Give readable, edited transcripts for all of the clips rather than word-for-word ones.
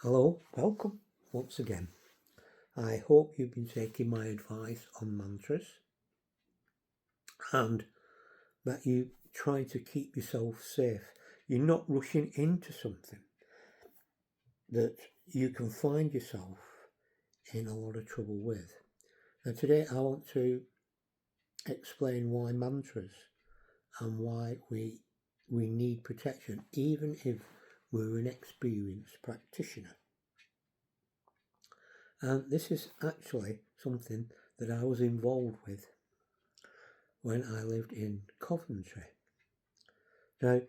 Hello, welcome once again. I hope you've been taking my advice on mantras and that you try to keep yourself safe. You're not rushing into something that you can find yourself in a lot of trouble with. Now, today I want to explain why mantras and why we need protection, even if we're an experienced practitioner. And this is actually something that I was involved with when I lived in Coventry. Now,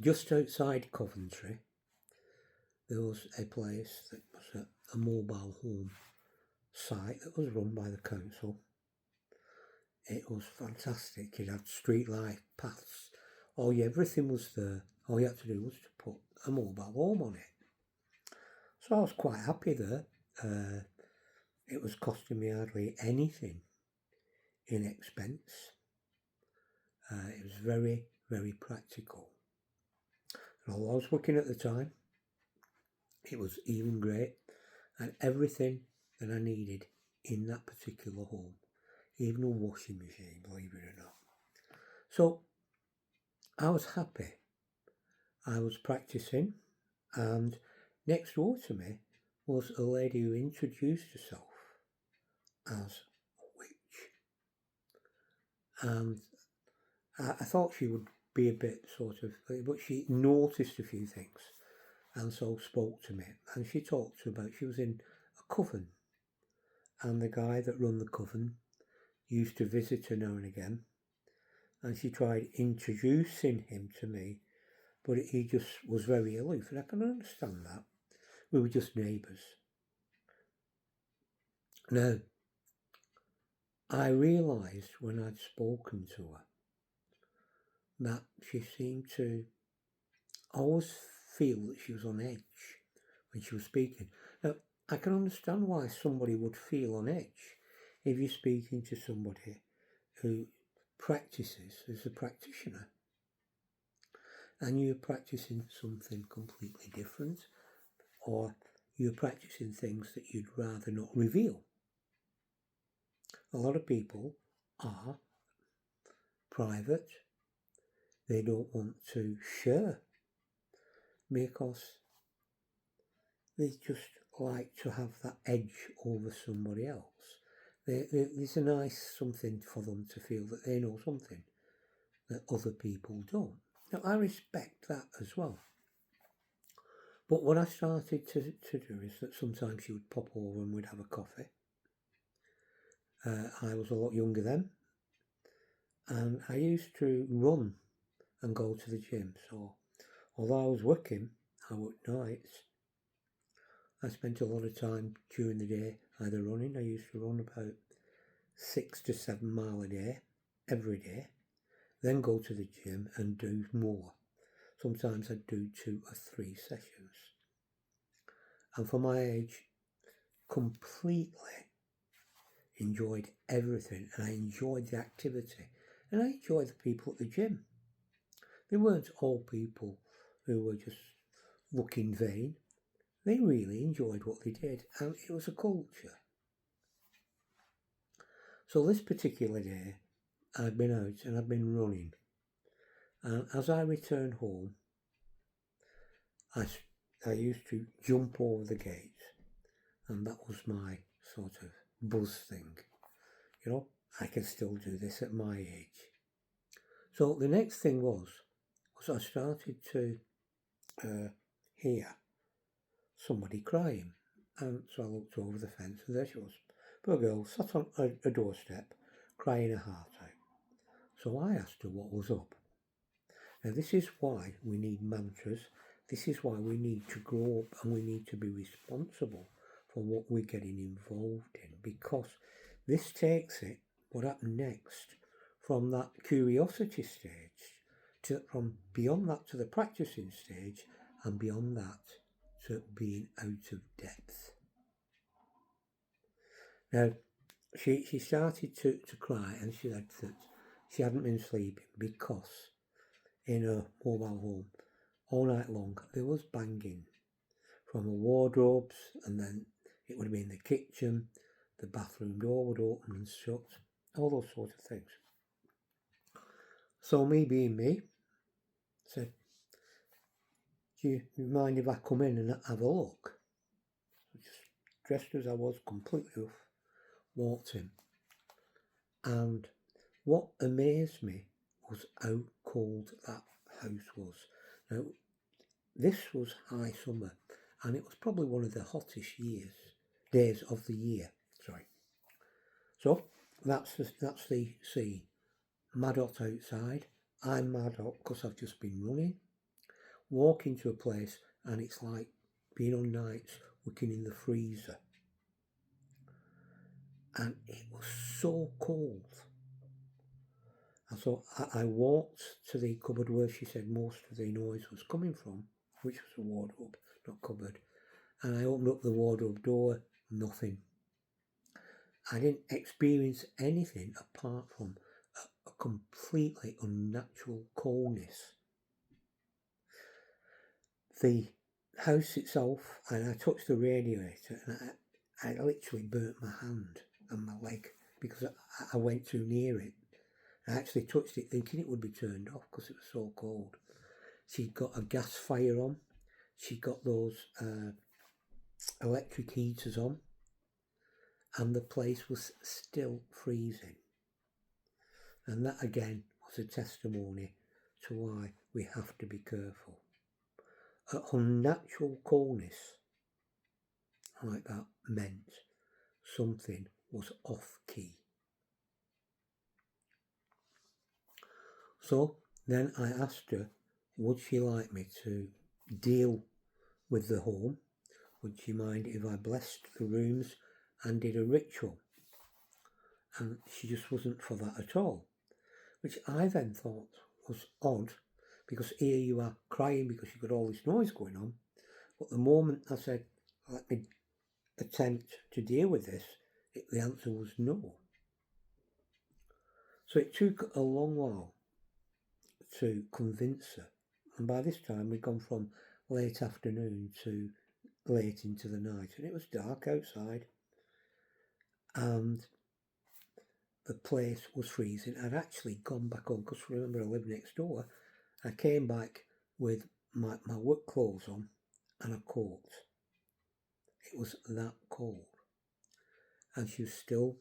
just outside Coventry, there was a place that was a mobile home site that was run by the council. It was fantastic. It had street light paths. Everything was there. All you had to do was to put a mobile home on it. So I was quite happy there. It was costing me hardly anything in expense. It was very, very practical. And although I was working at the time, it was even great, and everything that I needed in that particular home, even a washing machine, believe it or not. So I was happy. I was practicing, and next door to me was a lady who introduced herself as a witch. And I thought she would be a bit but she noticed a few things and so spoke to me. And she talked about, she was in a coven, and the guy that run the coven used to visit her now and again, and she tried introducing him to me, but he just was very aloof, and I can understand that. We were just neighbours. Now, I realised when I'd spoken to her that she seemed to always feel that she was on edge when she was speaking. Now, I can understand why somebody would feel on edge if you're speaking to somebody who practices as a practitioner and you're practicing something completely different, or you're practicing things that you'd rather not reveal. A lot of people are private. They don't want to share because they just like to have that edge over somebody else. There's a nice something for them to feel that they know something that other people don't. Now, I respect that as well. But what I started to do is that sometimes she would pop over and we'd have a coffee. I was a lot younger then, and I used to run and go to the gym. So although I was working, I worked nights. I spent a lot of time during the day either running. I used to run about 6 to 7 miles a day, every day, then go to the gym and do more. Sometimes I'd do 2 or 3 sessions. And for my age, completely enjoyed everything, and I enjoyed the activity, and I enjoyed the people at the gym. They weren't all people who were just looking vain. They really enjoyed what they did, and it was a culture. So this particular day, I'd been out and I'd been running, and as I returned home, I used to jump over the gate, and that was my sort of buzz thing. You know, I can still do this at my age. So the next thing was I started to hear somebody crying, and so I looked over the fence, and there she was. Poor girl sat on a doorstep, crying her heart out. So I asked her what was up. Now this is why we need mantras. This is why we need to grow up, and we need to be responsible for what we're getting involved in, because this takes it, what happened next, from that curiosity stage from beyond that to the practicing stage, and beyond that to being out of depth. Now, she started to cry, and she said that she hadn't been sleeping because in her mobile home all night long there was banging from the wardrobes, and then it would have been the kitchen, the bathroom door would open and shut, all those sort of things. So me being me, said, do you mind if I come in and have a look? Just dressed as I was, completely off, walked in. And what amazed me was how cold that house was. Now, this was high summer, and it was probably one of the hottest days of the year. So that's the scene. Mad hot outside. I'm mad hot because I've just been running. Walk into a place and it's like being on nights working in the freezer. And it was so cold. And so I walked to the cupboard where she said most of the noise was coming from, which was a wardrobe, not cupboard. And I opened up the wardrobe door, nothing. I didn't experience anything apart from a completely unnatural coldness. The house itself, and I touched the radiator, and I literally burnt my hand and my leg because I went too near it. I actually touched it thinking it would be turned off because it was so cold. She'd got a gas fire on. She'd got those electric heaters on. And the place was still freezing. And that again was a testimony to why we have to be careful. Unnatural coldness like that meant something was off key. So then I asked her, would she like me to deal with the home? Would she mind if I blessed the rooms and did a ritual? And she just wasn't for that at all, which I then thought was odd, because here you are crying because you've got all this noise going on, but the moment I said, let me attempt to deal with this, the answer was no. So it took a long while to convince her, and by this time we'd gone from late afternoon to late into the night, and it was dark outside, and the place was freezing. I'd actually gone back home, because remember I lived next door. I came back with my work clothes on and a coat. It was that cold. And she was still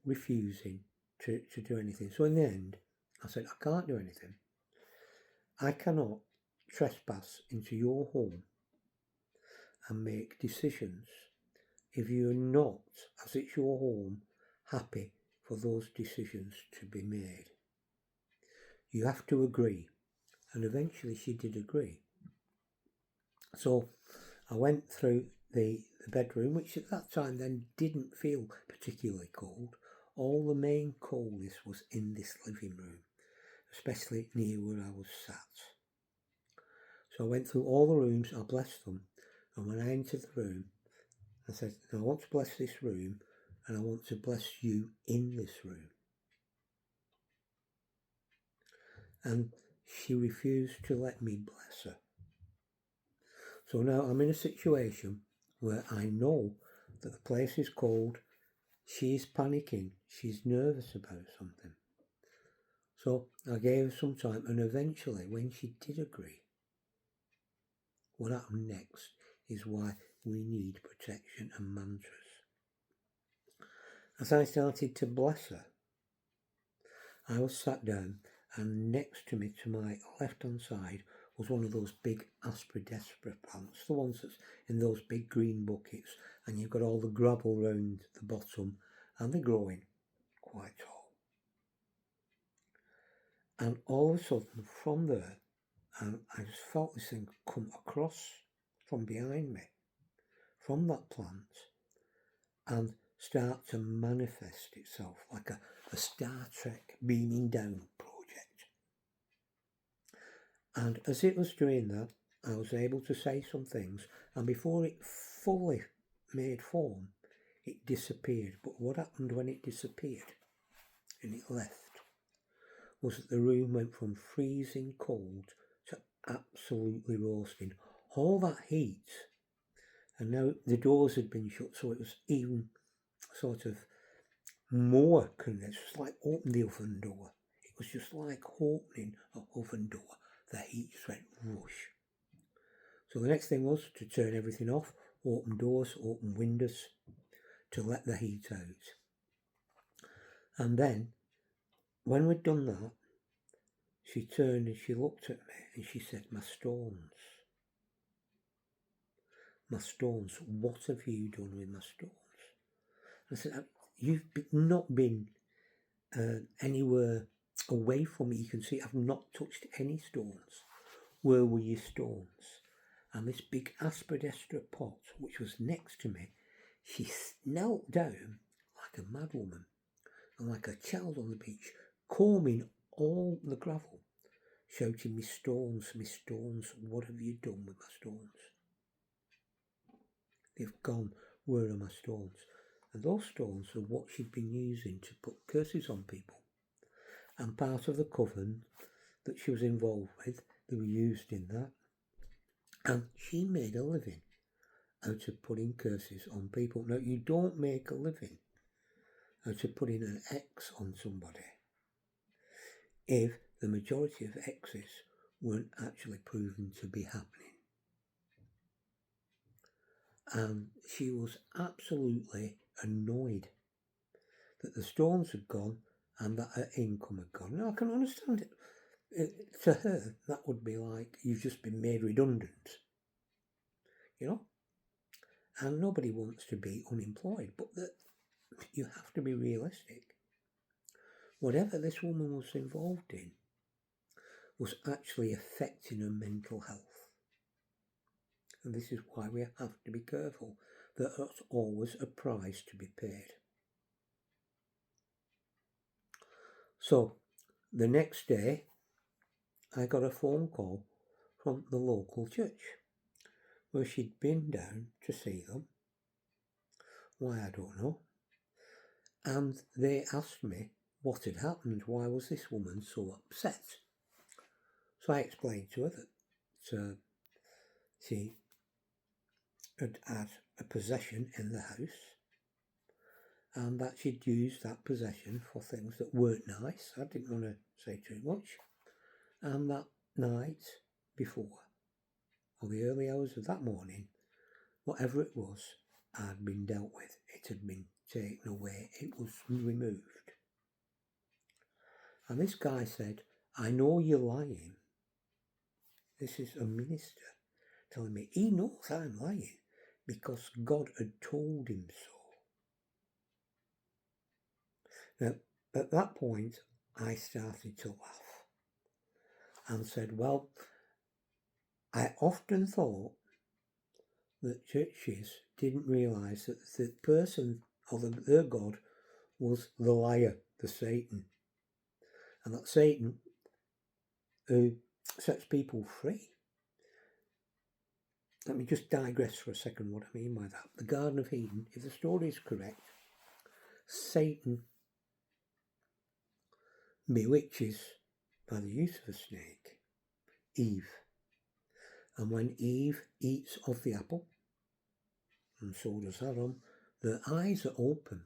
refusing to do anything. So in the end, I said, I can't do anything. I cannot trespass into your home and make decisions if you're not, as it's your home, happy for those decisions to be made. You have to agree. And eventually she did agree. So I went through the bedroom, which at that time then didn't feel particularly cold. All the main coldness was in this living room, especially near where I was sat. So I went through all the rooms, I blessed them, and when I entered the room, I said, I want to bless this room, and I want to bless you in this room. And she refused to let me bless her. So now I'm in a situation where I know that the place is cold, she's panicking, she's nervous about something. So I gave her some time, and eventually when she did agree, what happened next is why we need protection and mantras. As I started to bless her, I was sat down, and next to me, to my left-hand side, was one of those big aspidistra plants, the ones that's in those big green buckets, and you've got all the gravel round the bottom, and they're growing quite tall. And all of a sudden, from there, I just felt this thing come across from behind me, from that plant, and start to manifest itself like a Star Trek beaming down project. And as it was doing that, I was able to say some things, and before it fully made form, it disappeared. But what happened when it disappeared and it left was that the room went from freezing cold to absolutely roasting. All that heat, and now the doors had been shut, so it was even sort of more condensed. It was like opening the oven door. It was just like opening an oven door. The heat just went rush. So the next thing was to turn everything off, open doors, open windows to let the heat out. And then, when we'd done that, she turned and she looked at me and she said, my stones, what have you done with my stones? I said, you've not been anywhere away from me. You can see I've not touched any stones. Where were your stones? And this big aspidistra pot, which was next to me, she knelt down like a mad woman and like a child on the beach, combing all the gravel, shouting, me stones, what have you done with my stones? They've gone, where are my stones? And those stones are what she'd been using to put curses on people. And part of the coven that she was involved with, they were used in that. And she made a living out of putting curses on people. Now, you don't make a living out of putting an X on somebody if the majority of X's weren't actually proven to be happening. And she was absolutely annoyed that the stones had gone and that her income had gone. Now, I can understand it. To her, that would be like, you've just been made redundant. You know? And nobody wants to be unemployed, but you have to be realistic. Whatever this woman was involved in was actually affecting her mental health. And this is why we have to be careful. There's always a price to be paid. So, the next day, I got a phone call from the local church where she'd been down to see them. Why, I don't know. And they asked me what had happened. Why was this woman so upset? So I explained to her that she had had a possession in the house and that she'd used that possession for things that weren't nice. I didn't want to say too much. And that night before, or the early hours of that morning, whatever it was had been dealt with. It had been taken away. It was removed. And this guy said, I know you're lying. This is a minister telling me he knows I'm lying because God had told him so. Now, at that point, I started to laugh and said, well, I often thought that churches didn't realise that the person or their God was the liar, the Satan, and that Satan who sets people free. Let me just digress for a second what I mean by that. The Garden of Eden, if the story is correct, Satan bewitches, by the use of a snake, Eve. And when Eve eats of the apple, and so does Adam, their eyes are open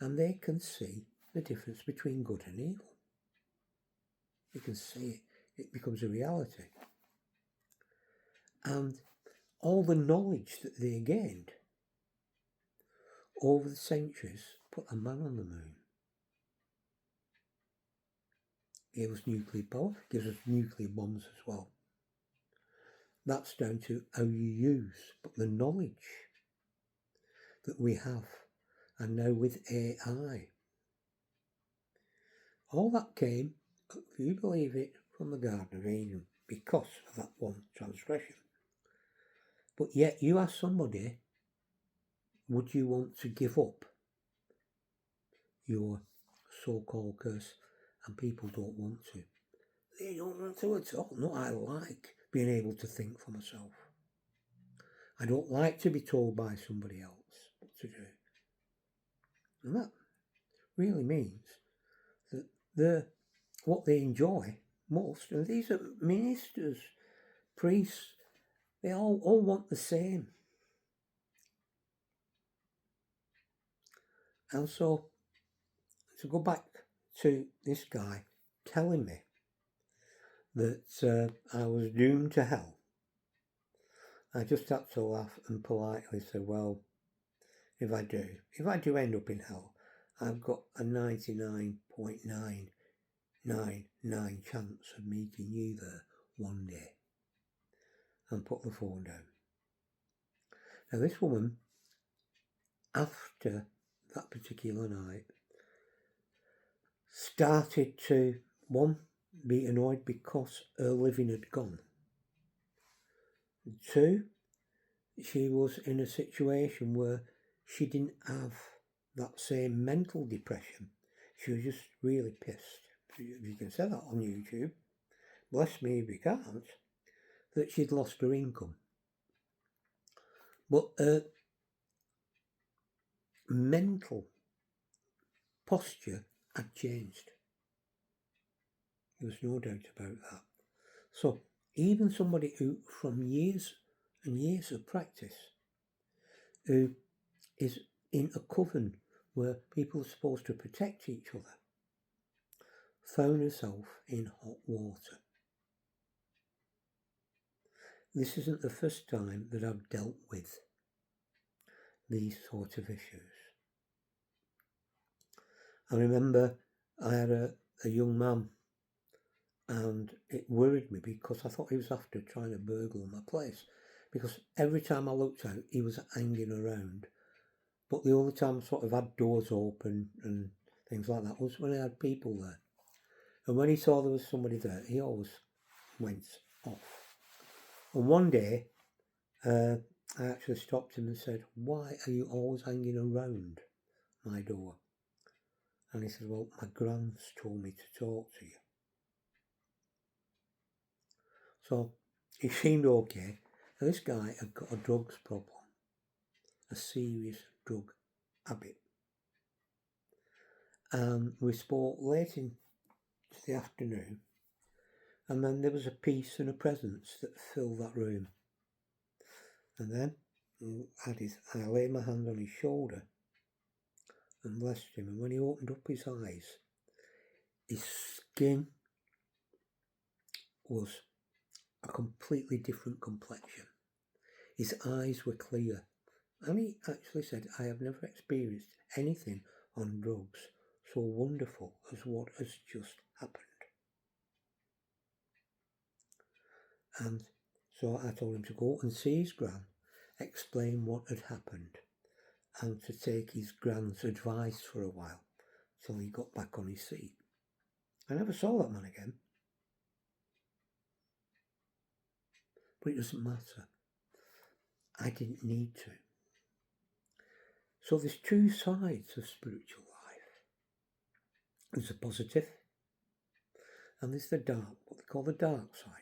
and they can see the difference between good and evil. You can see it. It becomes a reality. And all the knowledge that they gained over the centuries put a man on the moon. Gave us nuclear power, gives us nuclear bombs as well. That's down to how you use, but the knowledge that we have, and now with AI. All that came, if you believe it, from the Garden of Eden because of that one transgression. But yet you ask somebody, would you want to give up your so-called curse? And people don't want to. They don't want to at all. No, I like being able to think for myself. I don't like to be told by somebody else what to do. And that really means that what they enjoy most, and these are ministers priests, they all want the same. And so, to go back to this guy telling me that I was doomed to hell, I just had to laugh and politely say, well, if I do end up in hell, I've got a 99.999 chance of meeting you there one day. And put the phone down. Now this woman, after that particular night, started to, one, be annoyed because her living had gone. Two, she was in a situation where she didn't have that same mental depression. She was just really pissed. If you can say that on YouTube, bless me if you can't, that she'd lost her income. But her mental posture had changed. There was no doubt about that. So even somebody who, from years and years of practice, who is in a coven where people are supposed to protect each other, found herself in hot water. This isn't the first time that I've dealt with these sort of issues. I remember I had a young man, and it worried me because I thought he was after trying to burgle my place, because every time I looked out he was hanging around, but the only time I sort of had doors open and things like that was when I had people there. And when he saw there was somebody there, he always went off. And one day I actually stopped him and said, why are you always hanging around my door? And he said, well, my gran's told me to talk to you. So he seemed okay. Now, this guy had got a drugs problem, a serious drug habit. And we spoke late into the afternoon, and then there was a peace and a presence that filled that room. And then I laid my hand on his shoulder and blessed him, and when he opened up his eyes, his skin was a completely different complexion. His eyes were clear, and he actually said, I have never experienced anything on drugs so wonderful as what has just happened. And so I told him to go and see his gran, explain what had happened, and to take his gran's advice for a while till he got back on his feet. I never saw that man again. But it doesn't matter. I didn't need to. So there's two sides of spiritual life. There's the positive, and there's the dark, what they call the dark side.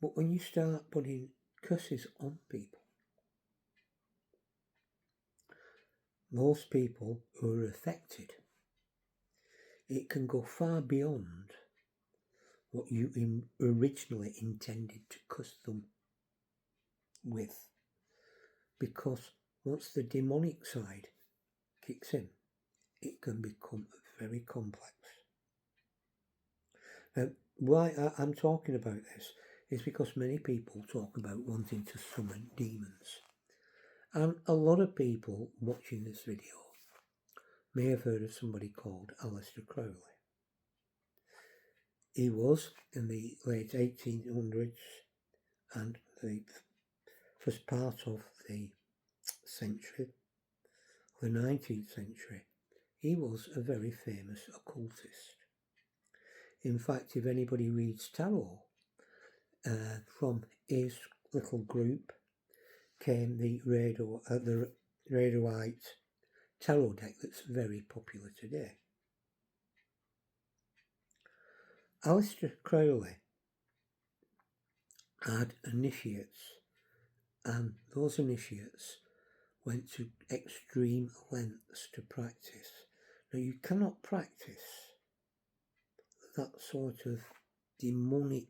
But when you start putting curses on people, most people who are affected, it can go far beyond what you originally intended to curse them with. Because once the demonic side kicks in, it can become very complex. Now, why I'm talking about this is because many people talk about wanting to summon demons. And a lot of people watching this video may have heard of somebody called Aleister Crowley. He was in the late 1800s and the first part of the century, the 19th century. He was a very famous occultist. In fact, if anybody reads tarot, from his little group came the Rider-Waite tarot deck that's very popular today. Aleister Crowley had initiates, and those initiates went to extreme lengths to practice. Now, you cannot practice that sort of demonic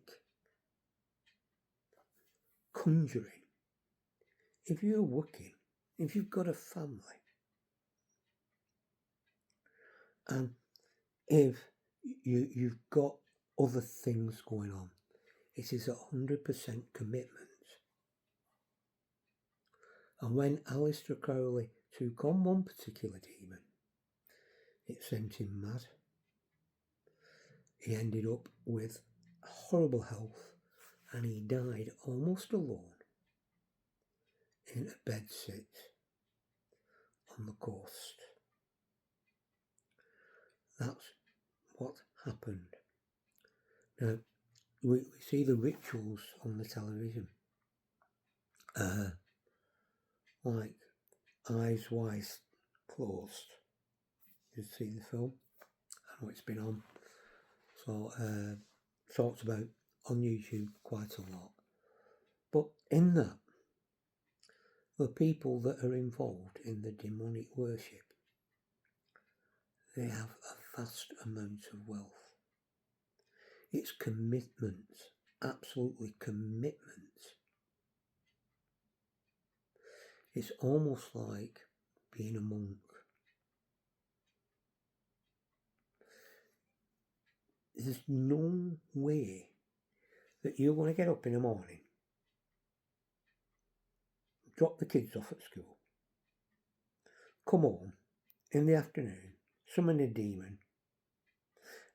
conjuring, if you're working, if you've got a family, and if you've got other things going on, it is 100% commitment. And when Aleister Crowley took on one particular demon, it sent him mad. He ended up with horrible health, and he died almost alone in a bedsit on the coast. That's what happened. Now, we see the rituals on the television, like Eyes Wide Closed. Did you see the film? I know it's been on, so talked about on YouTube quite a lot. But in that, the people that are involved in the demonic worship, they have a vast amount of wealth. It's commitment, absolutely commitment. It's almost like being a monk. There's no way that you're going to get up in the morning, drop the kids off at school, come home in the afternoon, summon a demon,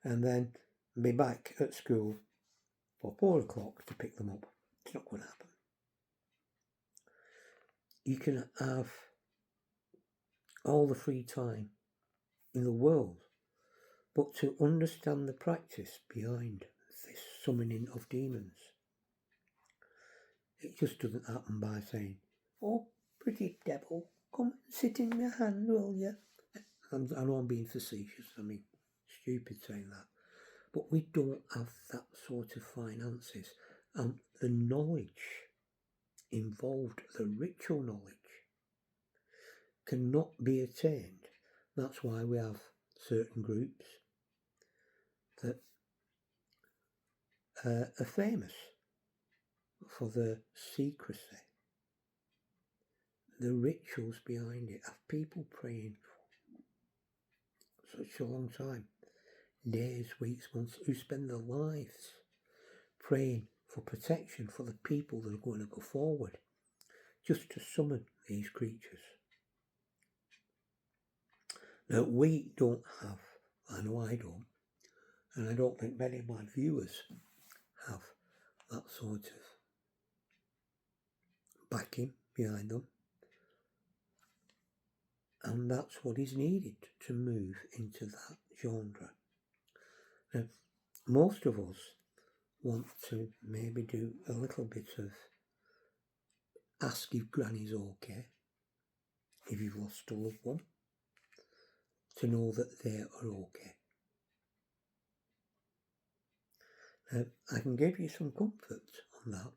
and then be back at school for 4 o'clock to pick them up. It's not going to happen. You can have all the free time in the world, but to understand the practice behind this summoning of demons, it just doesn't happen by saying, "Oh, pretty devil, come and sit in my hand, will you?" I know I'm being facetious, I mean, stupid saying that. But we don't have that sort of finances. And the knowledge involved, the ritual knowledge, cannot be attained. That's why we have certain groups that are famous for the secrecy, the rituals behind it, of people praying for such a long time, days, weeks, months, who spend their lives praying for protection for the people that are going to go forward, just to summon these creatures. Now, we don't have, I know I don't, and I don't think many of my viewers have that sort of backing behind them. And that's what is needed to move into that genre. Now, most of us want to maybe do a little bit of ask if granny's okay, if you've lost a loved one, to know that they are okay. Now, I can give you some comfort on that,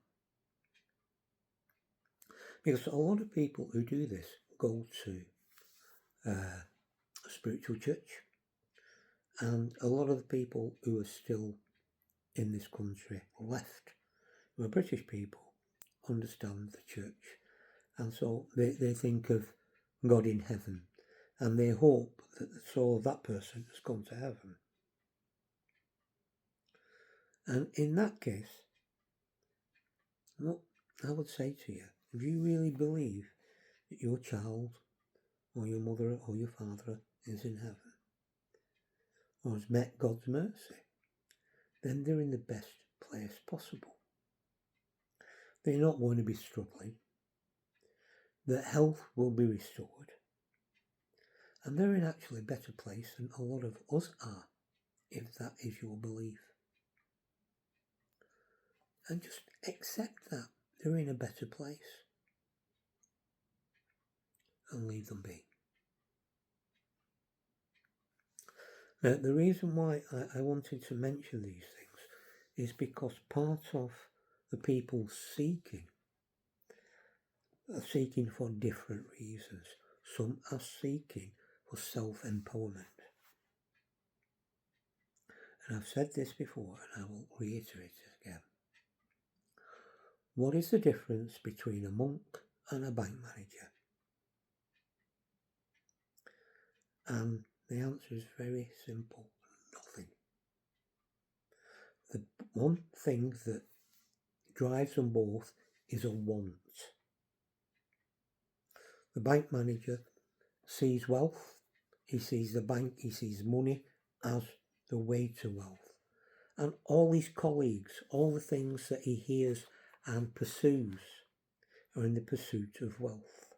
because a lot of people who do this go to a spiritual church, and a lot of the people who are still in this country left, who are British people, understand the church, and so they think of God in heaven, and they hope that the soul of that person has gone to heaven. And in that case, what I would say to you, if you really believe that your child or your mother or your father is in heaven, or has met God's mercy, then they're in the best place possible. They're not going to be struggling. Their health will be restored. And they're in actually a better place than a lot of us are, if that is your belief. And just accept that they're in a better place and leave them be. Now, the reason why I wanted to mention these things is because part of the people seeking are seeking for different reasons. Some are seeking for self-empowerment. and I've said this before and I will reiterate it again. What is the difference between a monk and a bank manager? And the answer is very simple, nothing. The one thing that drives them both is a want. The bank manager sees wealth, he sees the bank, he sees money as the way to wealth. And all his colleagues, all the things that he hears and pursues are in the pursuit of wealth.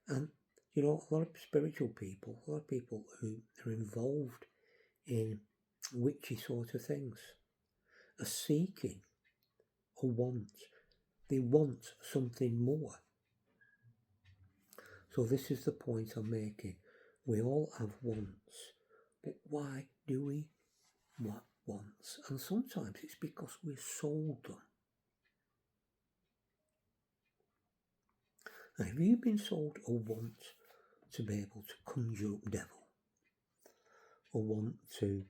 And, you know, a lot of spiritual people, a lot of people who are involved in witchy sort of things are seeking or want. They want something more. So this is the point I'm making. We all have wants. But why do we want wants? And sometimes it's because we're sold them. Now, have you been sold a want to be able to conjure up devil? Or want to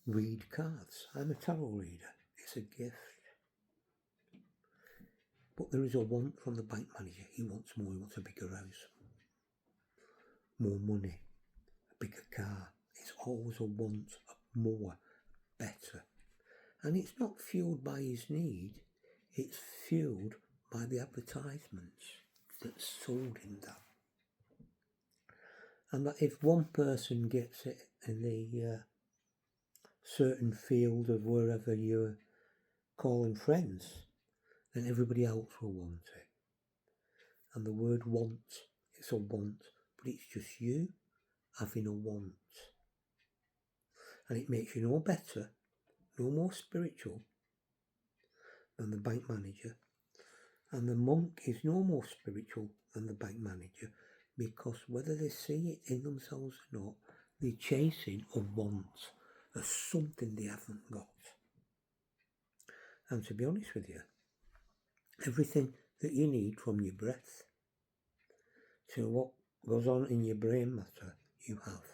read cards? I'm a tarot reader. It's a gift. But there is a want from the bank manager. He wants more. He wants a bigger house, more money, a bigger car. It's always a want of more, better. And it's not fueled by his need. It's fueled by the advertisements that sold him that. And that if one person gets it in the certain field of wherever you're calling friends, then everybody else will want it. And the word want, it's a want, but it's just you having a want. And it makes you no better, no more spiritual than the bank manager. And the monk is no more spiritual than the bank manager, because whether they see it in themselves or not, they're chasing a want, as something they haven't got. And to be honest with you, everything that you need, from your breath to what goes on in your brain matter, you have.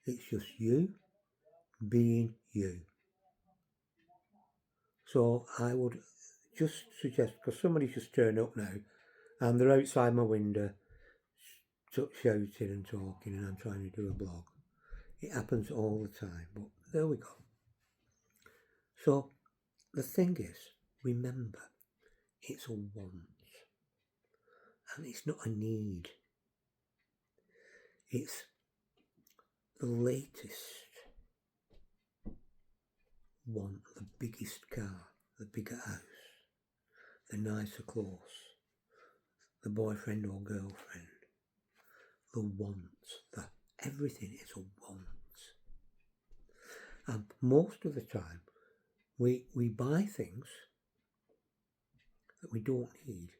It's just you being you. So I would just suggest, because somebody's just turned up now and they're outside my window shouting and talking, and I'm trying to do a blog. It happens all the time, but there we go. So the thing is, remember, it's a want, and it's not a need. It's the latest want, the biggest car, the bigger house, the nicer clothes, the boyfriend or girlfriend, the want, the everything is a want. And most of the time, we buy things that we don't need,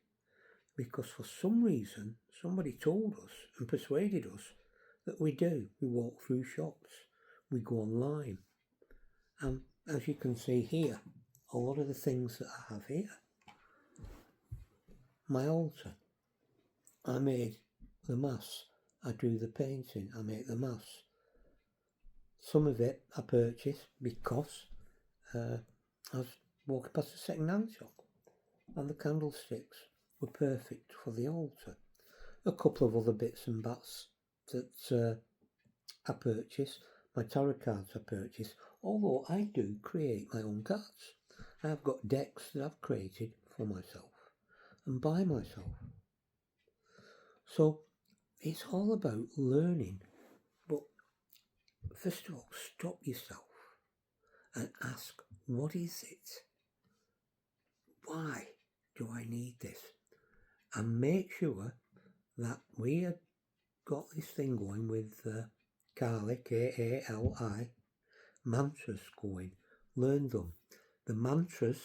because for some reason somebody told us and persuaded us that we do. We walk through shops, we go online, and as you can see here, a lot of the things that I have here, my altar, I made the mass, I do the painting, I make the mass. Some of it I purchased because I was walking past a second-hand shop, and the candlesticks were perfect for the altar. A couple of other bits and bats that I purchased, my tarot cards I purchased, although I do create my own cards. I've got decks that I've created for myself and by myself. So it's all about learning, but first of all, stop yourself and ask, what is it? Why do I need this? And make sure that we have got this thing going with Kali, K-A-L-I, mantras going. Learn them. The mantras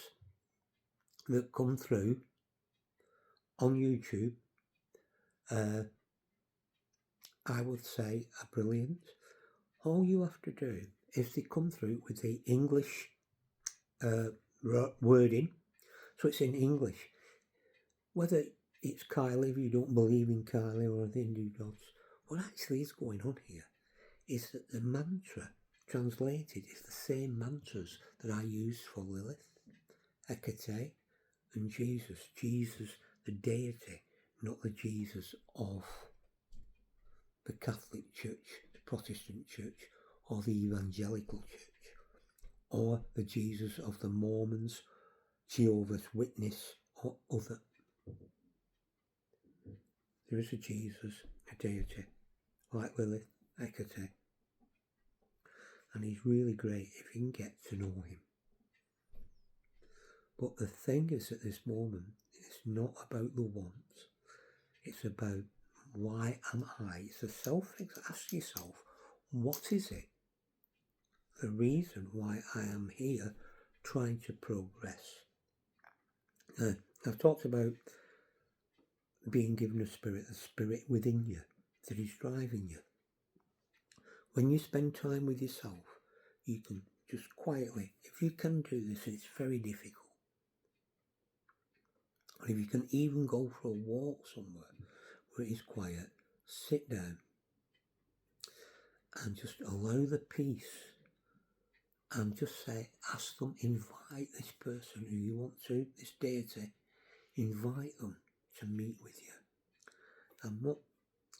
that come through on YouTube, I would say, are brilliant. All you have to do is they come through with the English wording, so it's in English. Whether it's Kali, if you don't believe in Kali or the Hindu gods, what actually is going on here is that the mantra translated is the same mantras that I use for Lilith, Hecate, and Jesus. Jesus, the deity, not the Jesus of the Catholic Church, the Protestant Church, or the Evangelical Church, or the Jesus of the Mormons, Jehovah's Witness, or other. There is a Jesus, a deity, like Lilith, Hecate, and he's really great if you can get to know him. But the thing is, at this moment, it's not about the wants, it's about why am I? It's a ask yourself, what is it? The reason why I am here trying to progress. I've talked about being given a spirit within you that is driving you. When you spend time with yourself, you can just quietly, if you can do this, and it's very difficult, and if you can even go for a walk somewhere where it is quiet, sit down and just allow the peace and just say, ask them, invite this person who you want to, this deity, invite them to meet with you. And what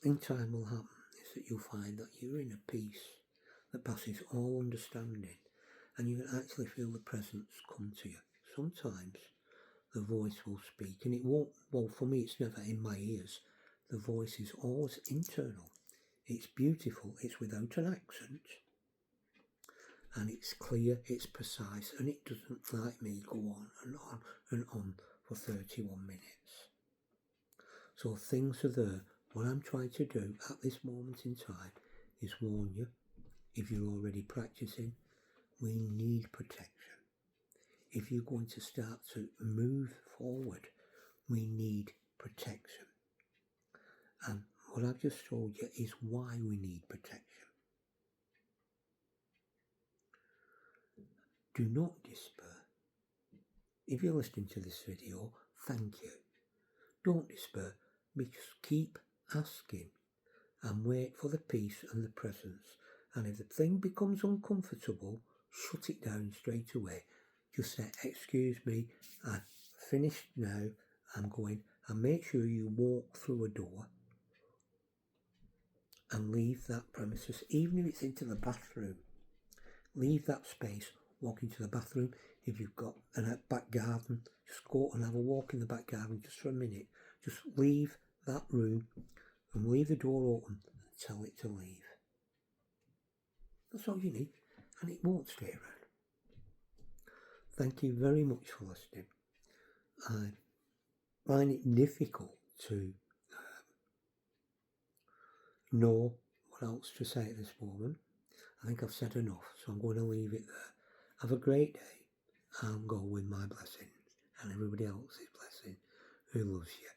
in time will happen is that you'll find that you're in a peace that passes all understanding, and you can actually feel the presence come to you. Sometimes the voice will speak, and it won't, well, for me it's never in my ears. The voice is always internal. It's beautiful, it's without an accent, and it's clear, it's precise, and it doesn't, like me, go on and on and on for 31 minutes. So things are there. What I'm trying to do at this moment in time is warn you, if you're already practicing, we need protection. If you're going to start to move forward, we need protection. And what I've just told you is why we need protection. Do not despair. If you're listening to this video, thank you. Don't despair, but just keep asking and wait for the peace and the presence. And if the thing becomes uncomfortable, shut it down straight away. Just say, excuse me, I've finished now, I'm going, and make sure you walk through a door and leave that premises, even if it's into the bathroom. Leave that space, walk into the bathroom. If you've got a back garden, just go and have a walk in the back garden just for a minute. Just leave that room and leave the door open and tell it to leave. That's all you need, and it won't stay around. Thank you very much for listening. I find it difficult to know what else to say at this moment. I think I've said enough, so I'm going to leave it there. Have a great day, and go with my blessing and everybody else's blessing who loves you.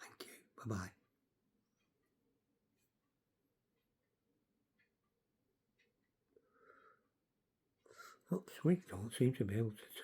Thank you. Bye-bye. Oops, we don't seem to be able to